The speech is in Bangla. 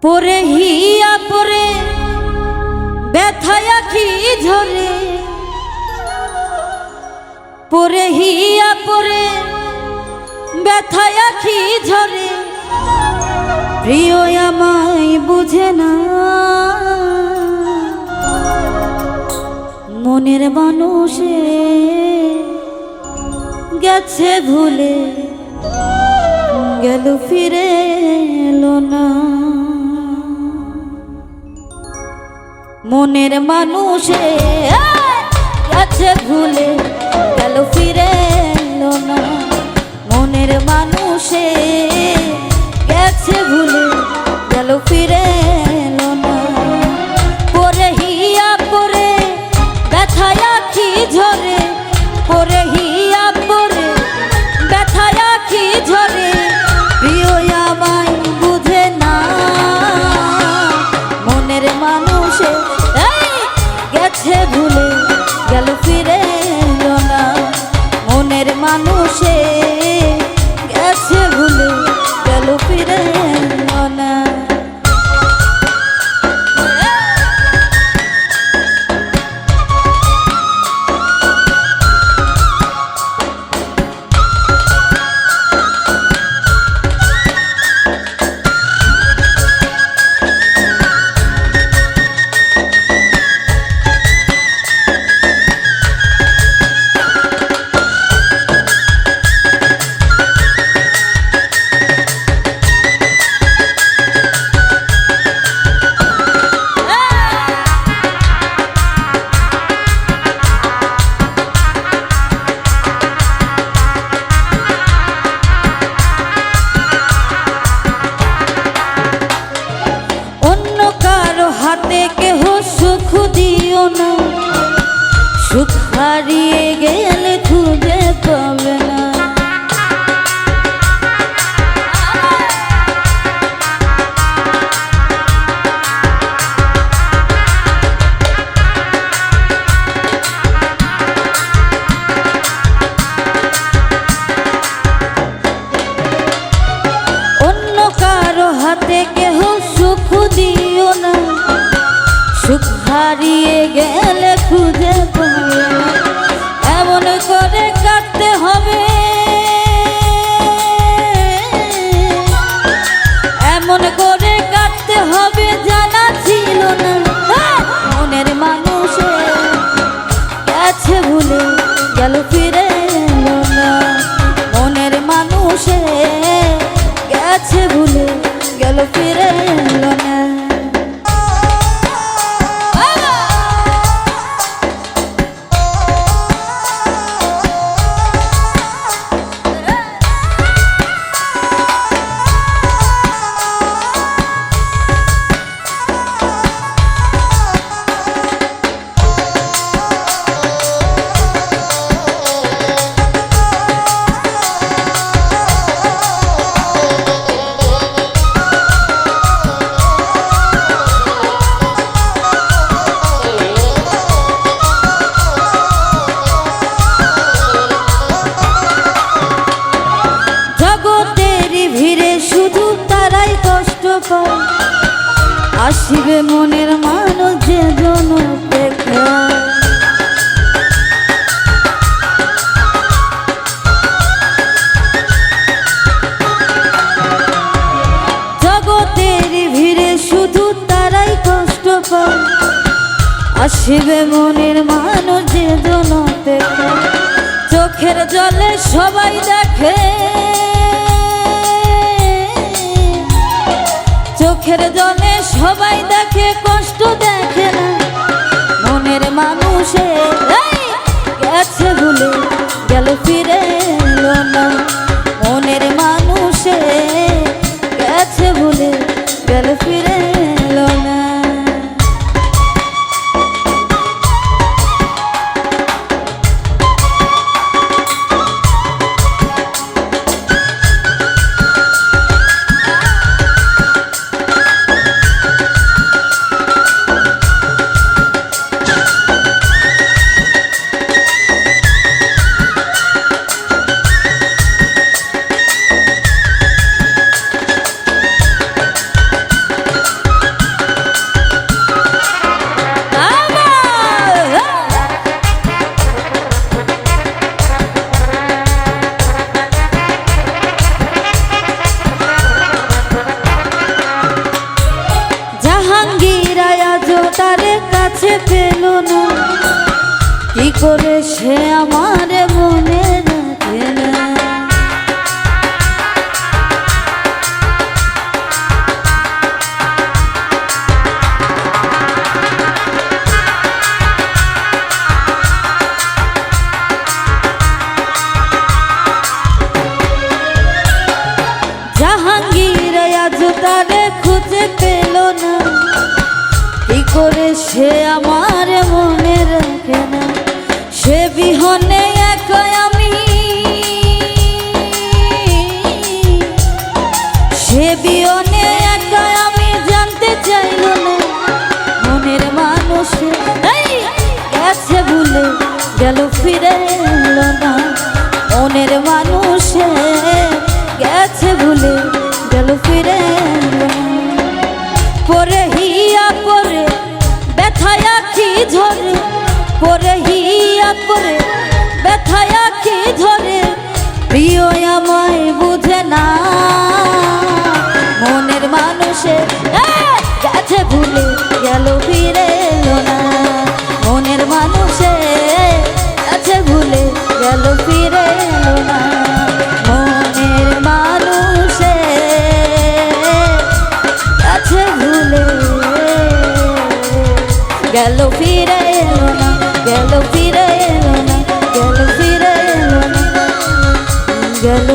পরে হিয়া পরে ব্যথায় আখি ঝরে, পরে হিয়া পরে ব্যথায় আখি ঝরে, প্রিয় আমায় বুঝে না, মনের মানুষে গেছে ভুলে, গেল ফিরে এলো না। মনের মানুষে গেছে ভুলে, গেল ফিরে এলো না। মনের মানুষে গেছে ভুলে, গেল ফিরে এলো না। পরে হিয়া পরে ব্যথায় আখি ঝরে, পরে হিয়া পরে ব্যথায় আখি ঝরে, প্রিয় আমায় বুঝে না, মনের মানুষে গেছে ভুলে, গেল ফিরে এলো না। মনের মানুষে গেছে ভুলে, গেল ফিরে এলো না। হাতে কেহ সুখ দিও না, সুখ হারিয়ে গেলে খুঁজে পাবে না। অন্য কারো হাতে কেহ সুখ দিও না, সুখ হারিয়ে গেলে খুঁজে পাবে না। এমন করে কাটতে হবে, এমন করে কাটতে হবে, জানা ছিল না। মনের মানুষে গেছে ভুলে, গেল ফিরে এলো না। মনের মানুষে গেছে ভুলে, গেল ফিরে এলো না। আসিবে মনের মানুষ যে জন অপেক্ষা, জগতের ভিড়ে শুধু তারাই কষ্ট পায়। আসিবে মনের মানুষ যে জন অপেক্ষা, চোখের জলে সবাই দেখে, চোখের জলে সবাই দেখে, কষ্ট দেখে না। মনের মানুষে গেছে ভুলে, গেল ফিরে এলো না। মনের মানুষে গেছে ভুলে, গেল ফিরে এলো না। তারে কাছে পেল না, কি করে সে আমার মনে রাখে না। জাহাঙ্গীর আজ তারে খুঁজে পেল না, কি করে সে আমার মনে রাখে না। সে বিহনে একা আমি, সে বিহনে একা আমি, জানতে চাইল না মনের মানুষ গেছে ভুলে গেল ফিরে এলো না। মনের মানুষ গেছে ভুলে গেল ফিরে এলো না। পরে হিয়া পরে ব্যথায় আঁখি ঝরে, পরে হিয়া পরে ব্যথায় আঁখি ঝরে, প্রিয় আমায় বুঝে না। মনের মানুষে গেছে ভুলে গেল ফিরে এলো না। মনের মানুষে গেছে ভুলে গেল ফিরে এলো না। মনের মানুষে গেছে ভুলে গেল ফিরে এলো না, গেল ফিরে এলো না, গেল ফিরে এলো না, গেল